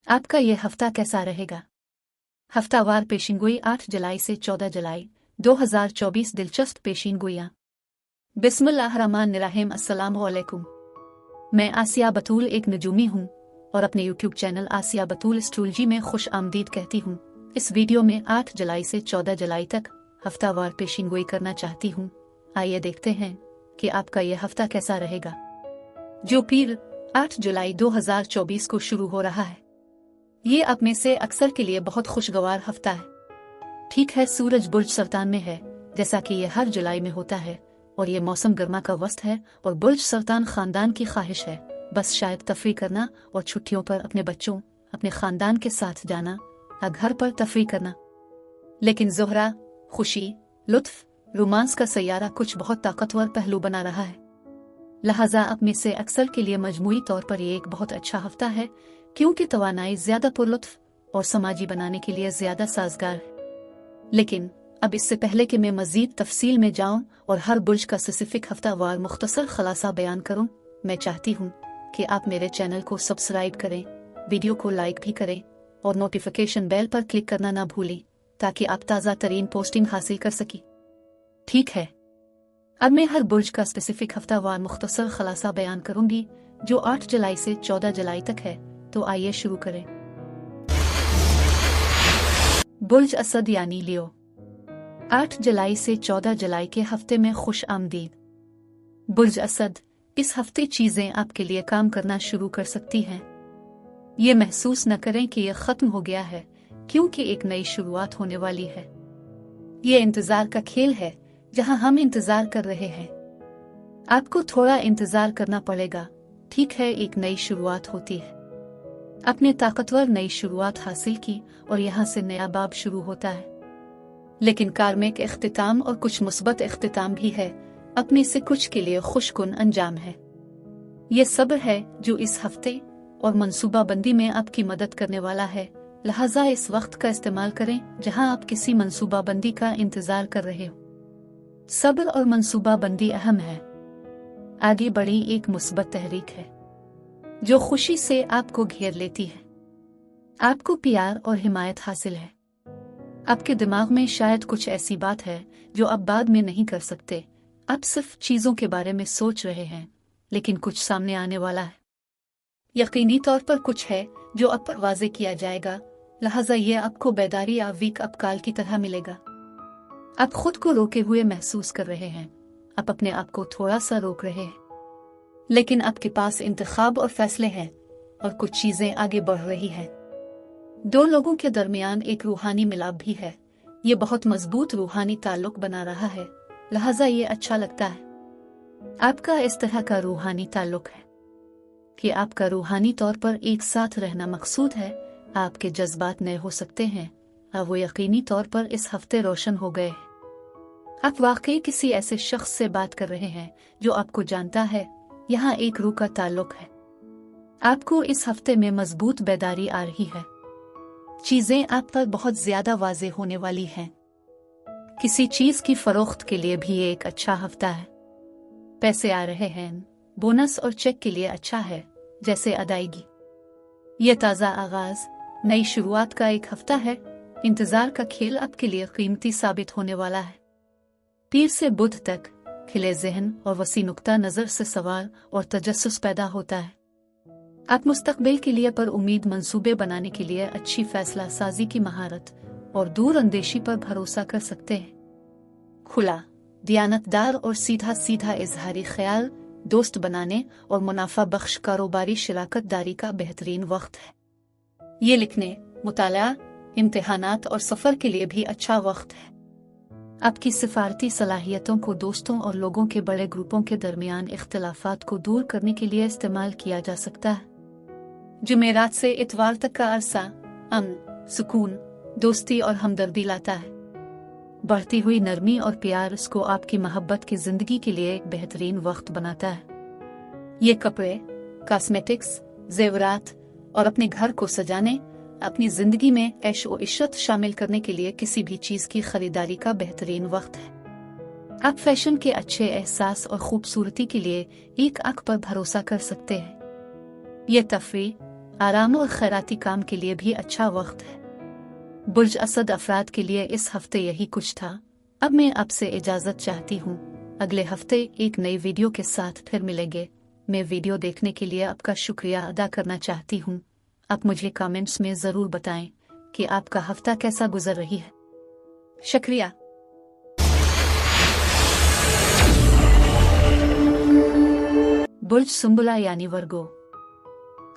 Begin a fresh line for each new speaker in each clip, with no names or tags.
आपका ये हफ्ता कैसा रहेगा? हफ्तावार पेशिनगोई 8 जुलाई से 14 जुलाई 2024 दिलचस्प पेशिनगोइयाँ। बिस्मिल्लाहिर्रहमानिर्रहीम। अस्सलामु अलैकुम। मैं आसिया बतूल एक नजूमी हूँ और अपने यूट्यूब चैनल आसिया बतूल एस्ट्रोलॉजी में खुश आमदीद कहती हूँ। इस वीडियो में 8 जुलाई से 14 जुलाई तक हफ्तावार पेशिनगोई करना चाहती हूँ। आइए देखते हैं कि आपका यह हफ्ता कैसा रहेगा, जो पीर 8 जुलाई 2024 को शुरू हो रहा है। ये आप में से अक्सर के लिए बहुत खुशगवार हफ्ता है। ठीक है, सूरज बुर्ज सरतान में है, जैसा कि यह हर जुलाई में होता है, और ये मौसम गर्मा का वस्त है और बुर्ज सरतान खानदान की ख्वाहिश है बस शायद तफरी करना और छुट्टियों पर अपने बच्चों, अपने खानदान के साथ जाना या घर पर तफरी करना। लेकिन ज़ोहरा खुशी, लुत्फ, रोमांस का सैयारा कुछ बहुत ताकतवर पहलू बना रहा है। लिहाजा आप में से अक्सर के लिए मजमूई तौर पर ये एक बहुत अच्छा हफ्ता है, क्योंकि तवानाई ज्यादा पुरलुत्फ और समाजी बनाने के लिए ज्यादा साजगार है। लेकिन अब इससे पहले कि मैं मजीद तफसील में जाऊं और हर बुर्ज का स्पेसिफिक हफ्तावार मुख्तसर खलासा बयान करूं, मैं चाहती हूं कि आप मेरे चैनल को सब्सक्राइब करें, वीडियो को लाइक भी करें और नोटिफिकेशन बेल पर क्लिक करना ना भूलें, ताकि आप ताज़ा तरीन पोस्टिंग हासिल कर सकें। ठीक है, अब मैं हर बुर्ज का स्पेसिफिक हफ्तावार मुख्तसर खलासा बयान करूंगी, जो 8 जुलाई से 14 जुलाई तक है। तो आइए शुरू करें। बुर्ज असद यानी लियो, 8 जुलाई से 14 जुलाई के हफ्ते में खुश आमदीद। बुर्ज असद, इस हफ्ते चीजें आपके लिए काम करना शुरू कर सकती हैं। ये महसूस न करें कि यह खत्म हो गया है, क्योंकि एक नई शुरुआत होने वाली है। ये इंतजार का खेल है, जहां हम इंतजार कर रहे हैं। आपको थोड़ा इंतजार करना पड़ेगा। ठीक है, एक नई शुरुआत होती है। अपने ताकतवर नई शुरुआत हासिल की और यहाँ से नया बाब शुरू होता है। लेकिन कार्मिक इख्तिताम और कुछ मुस्बत इख्तिताम भी है। अपने से कुछ के लिए खुशकुन अंजाम है। ये सब्र है जो इस हफ्ते और मंसूबाबंदी में आपकी मदद करने वाला है। लिहाजा इस वक्त का इस्तेमाल करें जहां आप किसी मंसूबाबंदी का इंतजार कर रहे हो। सब्र और मंसूबाबंदी अहम है। आगे बढ़ी एक मुस्बत तहरीक है जो खुशी से आपको घेर लेती है। आपको प्यार और हिमायत हासिल है। आपके दिमाग में शायद कुछ ऐसी बात है जो आप बाद में नहीं कर सकते। आप सिर्फ चीजों के बारे में सोच रहे हैं, लेकिन कुछ सामने आने वाला है। यकीनी तौर पर कुछ है जो आप पर वाज़े किया जाएगा। लिहाजा ये आपको बेदारी या वीक अप कॉल की तरह मिलेगा। आप खुद को रोके हुए महसूस कर रहे हैं। आप अपने आप को थोड़ा सा रोक रहे हैं, लेकिन आपके पास इंतखाब और फैसले हैं और कुछ चीजें आगे बढ़ रही हैं। दो लोगों के दरमियान एक रूहानी मिलाप भी है। ये बहुत मजबूत रूहानी ताल्लुक बना रहा है, लिहाजा ये अच्छा लगता है। आपका इस तरह का रूहानी ताल्लुक है कि आपका रूहानी तौर पर एक साथ रहना मकसूद है। आपके जज्बात नए हो सकते हैं और वो यकीनी तौर पर इस हफ्ते रोशन हो गए। आप वाकई किसी ऐसे शख्स से बात कर रहे हैं जो आपको जानता है। यहाँ एक रूह का ताल्लुक है। आपको इस हफ्ते में मजबूत बेदारी आ रही है। चीजें आप पर बहुत ज्यादा वाजे होने वाली हैं। किसी चीज की फरोख्त के लिए भी ये एक अच्छा हफ्ता है। पैसे आ रहे हैं। बोनस और चेक के लिए अच्छा है, जैसे अदायगी। ये ताज़ा आगाज, नई शुरुआत का एक हफ्ता है। इंतजार का खेल आपके लिए कीमती साबित होने वाला है। पीर से बुध तक खिले ज़हन और वसी नुक्ता नज़र से सवाल और तजस्सुस पैदा होता है। आप मुस्तकबिल के लिए पर उम्मीद मंसूबे बनाने के लिए अच्छी फैसला साजी की महारत और दूर अंदेशी पर भरोसा कर सकते हैं। खुला, दियानतदार और सीधा सीधा इजहारी ख्याल दोस्त बनाने और मुनाफा बख्श कारोबारी शराकत दारी का बेहतरीन वक्त है। ये लिखने, मुताला, इम्तिहानात और सफ़र के लिए भी अच्छा वक्त है। आपकी सिफारती सलाहियतों को दोस्तों और लोगों के बड़े ग्रुपों के दरमियान इख्तिलाफात को दूर करने के लिए इस्तेमाल किया जा सकता है। जुमेरात से इतवार तक का अरसा अमन, सुकून, दोस्ती और हमदर्दी लाता है। बढ़ती हुई नरमी और प्यार इसको आपकी मोहब्बत की जिंदगी के लिए एक बेहतरीन वक्त बनाता है। ये कपड़े, कॉस्मेटिक्स, जेवरात और अपने घर को सजाने, अपनी जिंदगी में ऐश और इशरत शामिल करने के लिए किसी भी चीज की खरीदारी का बेहतरीन वक्त है। आप फैशन के अच्छे एहसास और खूबसूरती के लिए एक आंख पर भरोसा कर सकते हैं। ये तफरी, आराम और खैराती काम के लिए भी अच्छा वक्त है। बुर्ज असद अफराद के लिए इस हफ्ते यही कुछ था। अब मैं आपसे इजाजत चाहती हूँ। अगले हफ्ते एक नई वीडियो के साथ फिर मिलेंगे। मैं वीडियो देखने के लिए आपका शुक्रिया अदा करना चाहती हूँ। आप मुझे कमेंट्स में ज़रूर बताएं कि आपका हफ्ता कैसा गुजर रही है। शुक्रिया। बुर्ज सुंबला यानी वर्गो,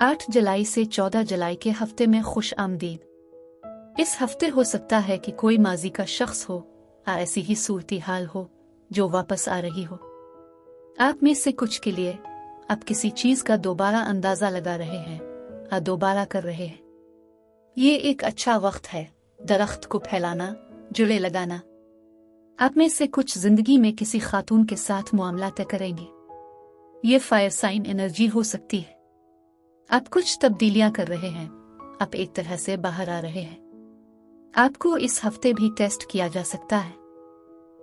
8 जुलाई से 14 जुलाई के हफ्ते में खुश आमदीद। इस हफ्ते हो सकता है कि कोई माजी का शख्स हो या ऐसी ही सूरती हाल हो जो वापस आ रही हो। आप में से कुछ के लिए आप किसी चीज का दोबारा अंदाजा लगा रहे हैं या दोबारा कर रहे हैं। ये एक अच्छा वक्त है दरख्त को फैलाना, जुड़े लगाना। आप में से कुछ जिंदगी में किसी खातून के साथ मामला तय करेंगे। ये फायर साइन एनर्जी हो सकती है। आप कुछ तब्दीलियां कर रहे हैं। आप एक तरह से बाहर आ रहे हैं। आपको इस हफ्ते भी टेस्ट किया जा सकता है।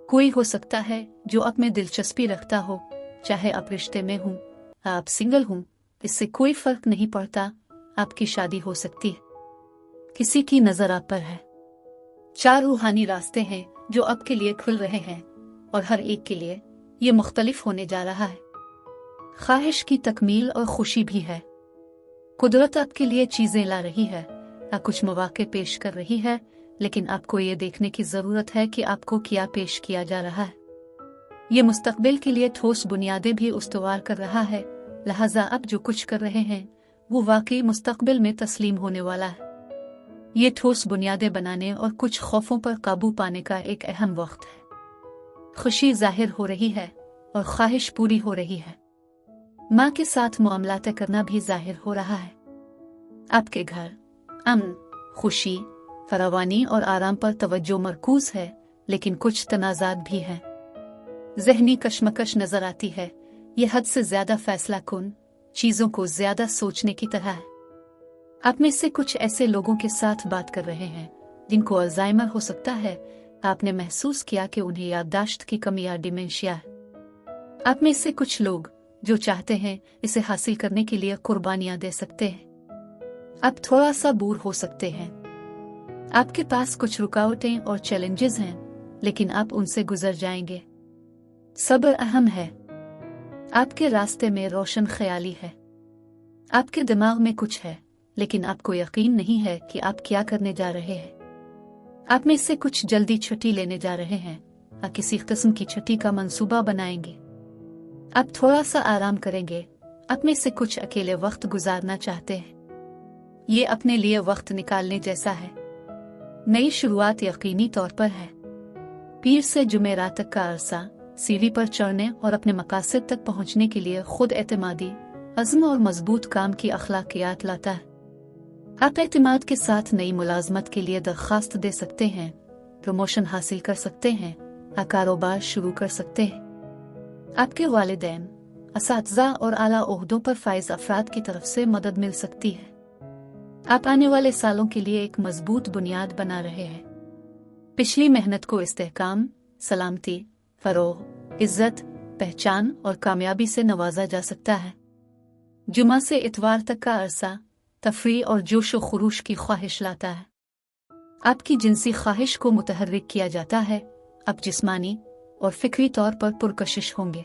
कोई हो सकता है जो आप में दिलचस्पी रखता हो, चाहे आप रिश्ते में हों या आप सिंगल हों, इससे कोई फर्क नहीं पड़ता। आपकी शादी हो सकती है। किसी की नजर आप पर है। 4 रूहानी रास्ते हैं जो आपके लिए खुल रहे हैं और हर एक के लिए ये मुख्तलिफ होने जा रहा है। ख्वाहिश की तकमील और खुशी भी है। कुदरत आपके लिए चीजें ला रही है या कुछ मौके पेश कर रही है, लेकिन आपको ये देखने की जरूरत है कि आपको क्या पेश किया जा रहा है। ये मुस्तकबिल के लिए ठोस बुनियादें भी उस्तवार कर रहा है। लिहाजा आप जो कुछ कर रहे हैं वो वाकई मुस्तकबिल में तस्लीम होने वाला है। ये ठोस बुनियादें बनाने और कुछ खौफों पर काबू पाने का एक अहम वक्त है। खुशी जाहिर हो रही है और ख्वाहिश पूरी हो रही है। माँ के साथ मामला तय करना भी जाहिर हो रहा है। आपके घर अमन, खुशी, फरावानी और आराम पर तवज्जो मरकूज है, लेकिन कुछ तनाज़ात भी हैं। ज़हनी कशमकश नजर आती है। यह हद से ज्यादा फैसला कुन, चीजों को ज्यादा सोचने की तरह है। आप में से कुछ ऐसे लोगों के साथ बात कर रहे हैं जिनको अल्जाइमर हो सकता है। आपने महसूस किया कि उन्हें याददाश्त की कमी या डिमेंशिया है। आप में से कुछ लोग जो चाहते हैं इसे हासिल करने के लिए कुर्बानियां दे सकते हैं। आप थोड़ा सा बोर हो सकते हैं। आपके पास कुछ रुकावटें और चैलेंजेस हैं, लेकिन आप उनसे गुजर जाएंगे। सब्र अहम है। आपके रास्ते में रोशन ख्याली है। आपके दिमाग में कुछ है, लेकिन आपको यकीन नहीं है कि आप क्या करने जा रहे हैं। आप में से कुछ जल्दी छुट्टी लेने जा रहे हैं या किसी किस्म की छुट्टी का मंसूबा बनाएंगे। आप थोड़ा सा आराम करेंगे। आप में से कुछ अकेले वक्त गुजारना चाहते हैं। ये अपने लिए वक्त निकालने जैसा है। नई शुरुआत यकीनी तौर पर है। पीर से जुमेरात तक का अरसा सीढ़ी पर चढ़ने और अपने मकासद तक पहुंचने के लिए खुद एतमादी, अज़्म और मजबूत काम की अखलाकियात लाता है। आप एतमाद के साथ नई मुलाजमत के लिए दरख्वास्त दे सकते हैं, प्रमोशन हासिल कर सकते हैं या कारोबार शुरू कर सकते हैं। आपके वालिदैन, असातिज़ा और आला ओहदों पर फाइज अफराद की तरफ से मदद मिल सकती है। आप आने वाले सालों के लिए एक मजबूत बुनियाद बना रहे हैं। पिछली मेहनत को इस्तेहकाम, सलामती, फरोग, इज्जत, पहचान और कामयाबी से नवाजा जा सकता है। जुमा से इतवार तक का अरसा तफरी और जोश व खुरूश की ख्वाहिश लाता है। आपकी जिनसी ख्वाहिश को मुतहर्रिक किया जाता है। आप जिस्मानी और फिक्री तौर पर पुरकशिश होंगे।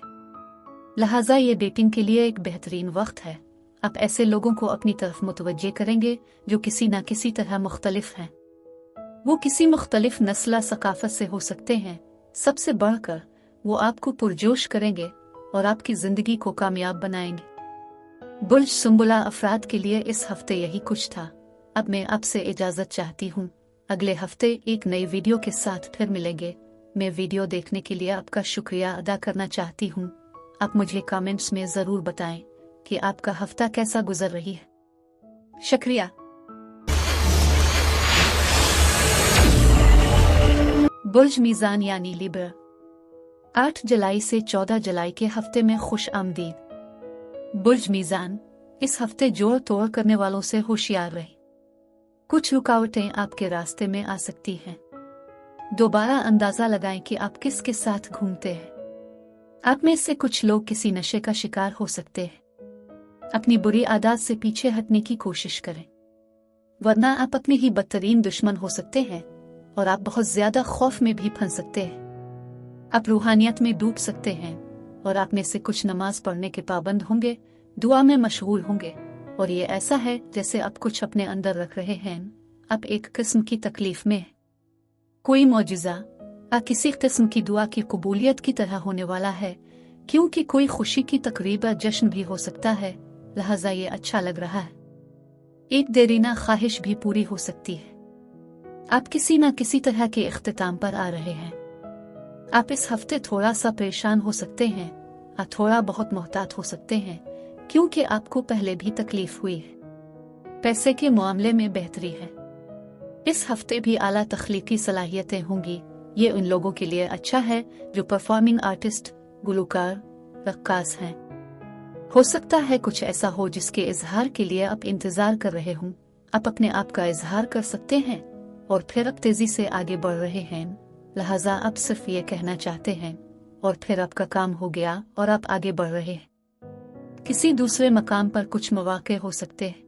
लिहाजा ये डेटिंग के लिए एक बेहतरीन वक्त है। आप ऐसे लोगों को अपनी तरफ मुतवज्जे करेंगे जो किसी न किसी तरह मुख्तलिफ हैं। वो किसी मुख्तलिफ नस्ल सकाफत से हो सकते हैं। सबसे बढ़कर वो आपको पुरजोश करेंगे और आपकी जिंदगी को कामयाब बनाएंगे। बुर्ज सुंबला अफराद के लिए इस हफ्ते यही कुछ था। अब मैं आपसे इजाजत चाहती हूँ। अगले हफ्ते एक नई वीडियो के साथ फिर मिलेंगे। मैं वीडियो देखने के लिए आपका शुक्रिया अदा करना चाहती हूँ। आप मुझे कमेंट्स में जरूर बताएं कि आपका हफ्ता कैसा गुजर रही है। शुक्रिया। बुर्ज मीज़ान यानी लिब्रा, 8 जुलाई से 14 जुलाई के हफ्ते में खुश आमदीद। बुर्ज मीज़ान, इस हफ्ते जोड़ तोड़ करने वालों से होशियार रहे। कुछ रुकावटें आपके रास्ते में आ सकती हैं। दोबारा अंदाजा लगाएं कि आप किसके साथ घूमते हैं। आप में से कुछ लोग किसी नशे का शिकार हो सकते हैं। अपनी बुरी आदत से पीछे हटने की कोशिश करें, वरना आप अपने ही बदतरीन दुश्मन हो सकते हैं और आप बहुत ज्यादा खौफ में भी फंस सकते हैं। आप रूहानियत में डूब सकते हैं और आप में से कुछ नमाज पढ़ने के पाबंद होंगे, दुआ में मशगूल होंगे, और ये ऐसा है जैसे आप कुछ अपने अंदर रख रहे हैं। आप एक किस्म की तकलीफ में हैं। कोई मौजिज़ा आ किसी किस्म की दुआ की कबूलियत की तरह होने वाला है, क्योंकि कोई खुशी की तकरीब या जश्न भी हो सकता है, लिहाजा ये अच्छा लग रहा है। एक देरीना ख्वाहिश भी पूरी हो सकती है। आप किसी न किसी तरह के इख्तिताम पर आ रहे हैं। आप इस हफ्ते थोड़ा सा परेशान हो सकते हैं, आप थोड़ा बहुत मोहतात हो सकते हैं, क्योंकि आपको पहले भी तकलीफ हुई है। पैसे के मामले में बेहतरी है। इस हफ्ते भी आला तख्लीकी सलाहियतें होंगी। ये उन लोगों के लिए अच्छा है जो परफॉर्मिंग आर्टिस्ट, गुलकार, रक्कास हैं। हो सकता है कुछ ऐसा हो जिसके इजहार के लिए आप इंतजार कर रहे हों। आप अपने आप का इजहार कर सकते हैं और फिर आप तेजी से आगे बढ़ रहे हैं, लिहाजा आप सिर्फ ये कहना चाहते हैं और फिर आपका काम हो गया और आप आगे बढ़ रहे हैं। किसी दूसरे मकाम पर कुछ मौके हो सकते हैं।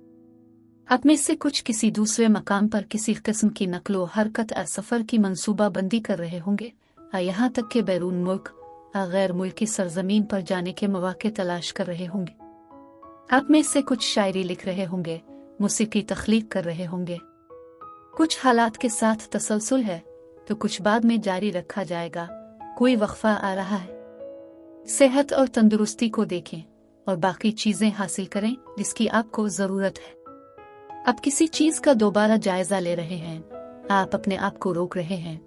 आप में से कुछ किसी दूसरे मकाम पर किसी किस्म की नकलो हरकत और सफर की मंसूबा बंदी कर रहे होंगे, यहाँ तक कि बैरून मुल्क गैर मुल्की सरजमीन पर जाने के मौके तलाश कर रहे होंगे। आप में से कुछ शायरी लिख रहे होंगे, मौसीकी तख्लीक कर रहे होंगे। कुछ हालात के साथ तसलसल है तो कुछ बाद में जारी रखा जाएगा। कोई वक्फा आ रहा है। सेहत और तंदुरुस्ती को देखें और बाकी चीजें हासिल करें जिसकी आपको जरूरत है। आप किसी चीज का दोबारा जायजा ले रहे हैं। आप अपने आप को रोक रहे हैं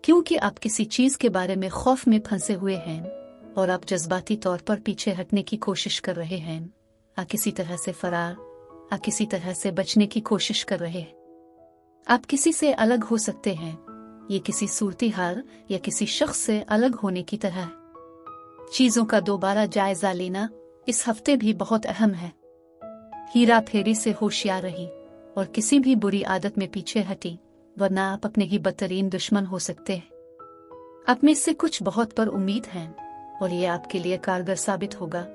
क्योंकि आप किसी चीज के बारे में खौफ में फंसे हुए हैं और आप जज्बाती तौर पर पीछे हटने की कोशिश कर रहे हैं। आप किसी तरह से फरार, आप किसी तरह से बचने की कोशिश कर रहे हैं। आप किसी से अलग हो सकते हैं। ये किसी सूरती हाल या किसी शख्स से अलग होने की तरह है। चीजों का दोबारा जायजा लेना इस हफ्ते भी बहुत अहम है। हीरा फेरी से होशियार रही और किसी भी बुरी आदत में पीछे हटी, वरना आप अपने ही बदतरीन दुश्मन हो सकते हैं। आप में से कुछ बहुत पर उम्मीद हैं और ये आपके लिए कारगर साबित होगा,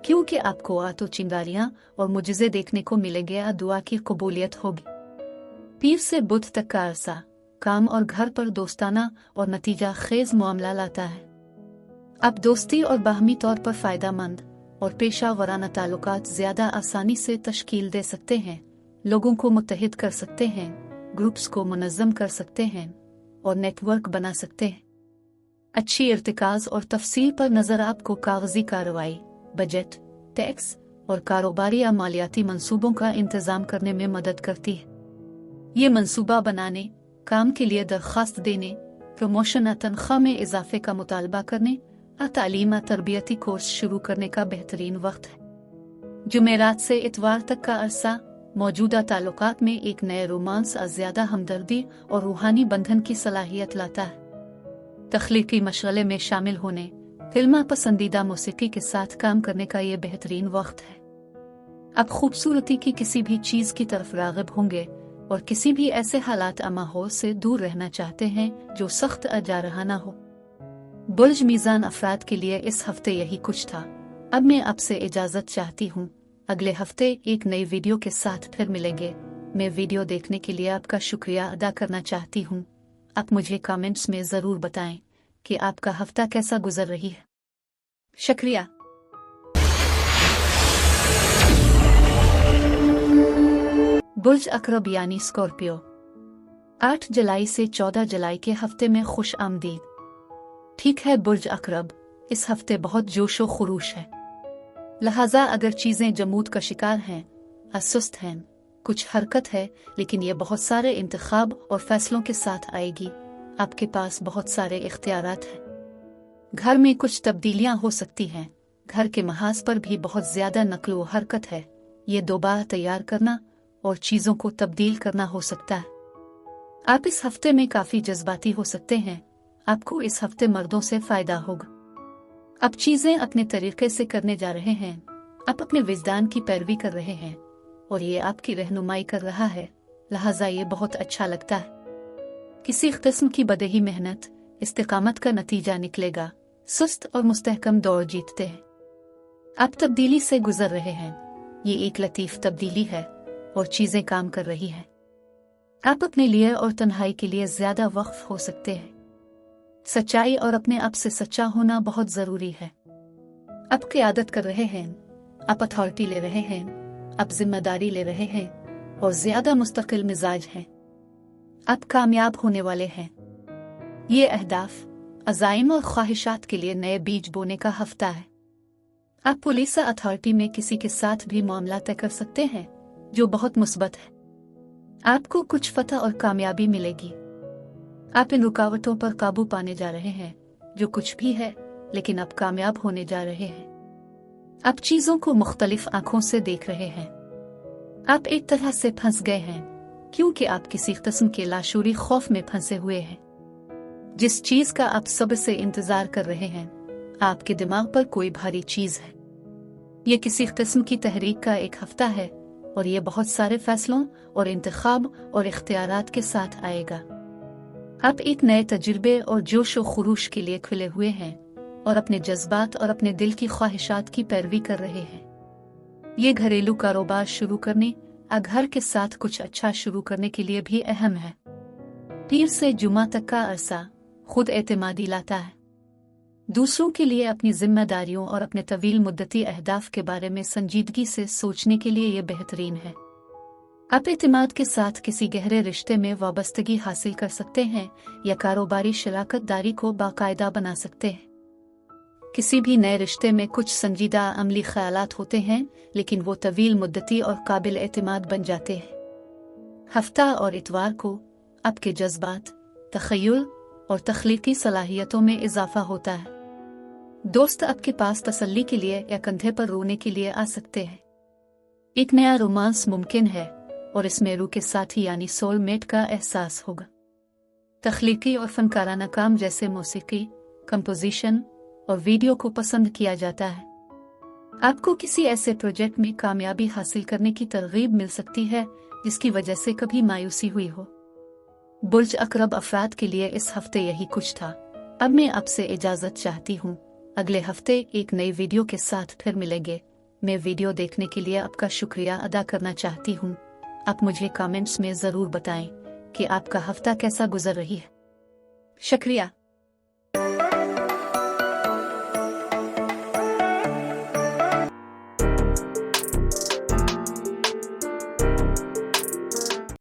क्योंकि आपको आतो चिंगारियां और मुजिज़े देखने को मिलेंगे। या दुआ की कबूलियत होगी। पीर से बुध तक का अरसा काम और घर पर दोस्ताना और नतीजा खेज मामला लाता है। आप दोस्ती और बाहमी तौर पर फायदा मंद और पेशा वराना ताल्लुकात ज्यादा आसानी से तश्कील दे सकते हैं, लोगों को मुत्तहिद कर सकते हैं, ग्रुप्स को मुनज़्ज़म कर सकते हैं और नेटवर्क बना सकते हैं। अच्छी इर्तिकाज़ और तफसील पर नज़र आपको कागजी कार्रवाई, बजट, टैक्स और कारोबारी या मालियाती मंसूबों का इंतज़ाम करने में मदद करती है। ये मंसूबा बनाने, काम के लिए दरख्वास्त देने, प्रमोशन या तनख्वाह में इजाफे का मुतालबा करने और तालीम तरबियती कोर्स शुरू करने का बेहतरीन वक्त है। जुमेरात से इतवार तक का अरसा मौजूदा ताल्लुकात में एक नए रोमांस और ज्यादा हमदर्दी और रूहानी बंधन की सलाहियत लाता है। तख्लीकी मशगले में शामिल होने, फिल्म पसंदीदा मौसीकी के साथ काम करने का ये बेहतरीन वक्त है। आप खूबसूरती की किसी भी चीज की तरफ राग़िब होंगे और किसी भी ऐसे हालात माहौल से दूर रहना चाहते हैं जो सख्त अजारहाना हो। बुर्ज मीज़ान अफराद के लिए इस हफ्ते यही कुछ था। अब मैं आपसे इजाजत चाहती हूँ। अगले हफ्ते एक नई वीडियो के साथ फिर मिलेंगे। मैं वीडियो देखने के लिए आपका शुक्रिया अदा करना चाहती हूँ। आप मुझे कमेंट्स में ज़रूर बताएं कि आपका हफ्ता कैसा गुजर रही है। शुक्रिया। बुर्ज अकरब यानी स्कॉर्पियो, 8 जुलाई से 14 जुलाई के हफ्ते में खुश आमदीद। ठीक है, बुर्ज अकरब इस हफ्ते बहुत जोशो खरूश है, लिहाजा अगर चीजें जमूद का शिकार हैं, असुस्त हैं, कुछ हरकत है, लेकिन ये बहुत सारे इंतखाब और फैसलों के साथ आएगी। आपके पास बहुत सारे इख्तियारात हैं। घर में कुछ तब्दीलियां हो सकती हैं। घर के महाज पर भी बहुत ज्यादा नकलो हरकत है। ये दोबारा तैयार करना और चीजों को तब्दील करना हो सकता है। आप इस हफ्ते में काफी जज्बाती हो सकते हैं। आपको इस हफ्ते मर्दों से फायदा होगा। आप चीजें अपने तरीके से करने जा रहे हैं। आप अपने विजदान की पैरवी कर रहे हैं और ये आपकी रहनुमाई कर रहा है, लिहाजा ये बहुत अच्छा लगता है। किसी किस्म की बदही मेहनत, इस्तिकामत का नतीजा निकलेगा। सुस्त और मुस्तहकम दौर जीतते हैं। आप तब्दीली से गुजर रहे हैं। ये एक लतीफ़ तब्दीली है और चीज़ें काम कर रही हैं। आप अपने लिए और तन्हाई के लिए ज़्यादा वक्फ हो सकते हैं। सच्चाई और अपने आप से सच्चा होना बहुत ज़रूरी है। आप क़यादत कर रहे हैं, आप अथॉरिटी ले रहे हैं, आप जिम्मेदारी ले रहे हैं और ज़्यादा मुस्तकिल मिजाज हैं। आप कामयाब होने वाले हैं। ये अहदाफ, अज़ाइम और ख्वाहिशात के लिए नए बीज बोने का हफ्ता है। आप पुलिस या अथॉरिटी में किसी के साथ भी मामला तय कर सकते हैं जो बहुत मुस्बत है। आपको कुछ फतह और कामयाबी मिलेगी। आप इन रुकावटों पर काबू पाने जा रहे हैं जो कुछ भी है, लेकिन आप कामयाब होने जा रहे हैं। आप चीजों को मुख्तलिफ आंखों से देख रहे हैं। आप एक तरह से फंस गए हैं क्योंकि आप किसी किस्म के लाशूरी खौफ में फंसे हुए हैं। जिस चीज का आप सब्र से इंतजार कर रहे हैं, आपके दिमाग पर कोई भारी चीज है। ये किसी किस्म की तहरीक का एक हफ्ता है और ये बहुत सारे फैसलों और इंतखाब और इख्तियारात के साथ आएगा। आप एक नए तजुर्बे और जोश व खुरूश के लिए खुले हुए हैं और अपने जज्बात और अपने दिल की ख्वाहिशात की पैरवी कर रहे हैं। ये घरेलू कारोबार शुरू करने या घर के साथ कुछ अच्छा शुरू करने के लिए भी अहम है। पीर से जुमा तक का अरसा खुद एतमादी लाता है। दूसरों के लिए अपनी जिम्मेदारियों और अपने तवील मुद्दती अहदाफ के बारे में संजीदगी से सोचने के लिए ये बेहतरीन है। आप एतमाद के साथ किसी गहरे रिश्ते में वाबस्तगी हासिल कर सकते हैं या कारोबारी शराकत दारी को बाकायदा बना सकते हैं। किसी भी नए रिश्ते में कुछ संजीदा अमली ख्यालात होते हैं, लेकिन वो तवील मुद्दती और काबिल एतमाद बन जाते हैं। हफ्ता और इतवार को आपके जज्बात, तखय्युल और तख्लीकी सलाहियतों में इजाफा होता है। दोस्त आपके पास तसल्ली के लिए या कंधे पर रोने के लिए आ सकते हैं। एक नया रोमांस मुमकिन है और इसमें रूह के साथी यानी सोलमेट का एहसास होगा। तख्लीकी और फनकाराना काम जैसे मौसीकी, कंपोजिशन और वीडियो को पसंद किया जाता है। आपको किसी ऐसे प्रोजेक्ट में कामयाबी हासिल करने की तरगीब मिल सकती है जिसकी वजह से कभी मायूसी हुई हो। बुर्ज अकरब अफराद के लिए इस हफ्ते यही कुछ था। अब मैं आपसे इजाजत चाहती हूँ। अगले हफ्ते एक नई वीडियो के साथ फिर मिलेंगे। मैं वीडियो देखने के लिए आपका शुक्रिया अदा करना चाहती हूँ। आप मुझे कमेंट्स में ज़रूर बताएं कि आपका हफ्ता कैसा गुजर रही है। शुक्रिया।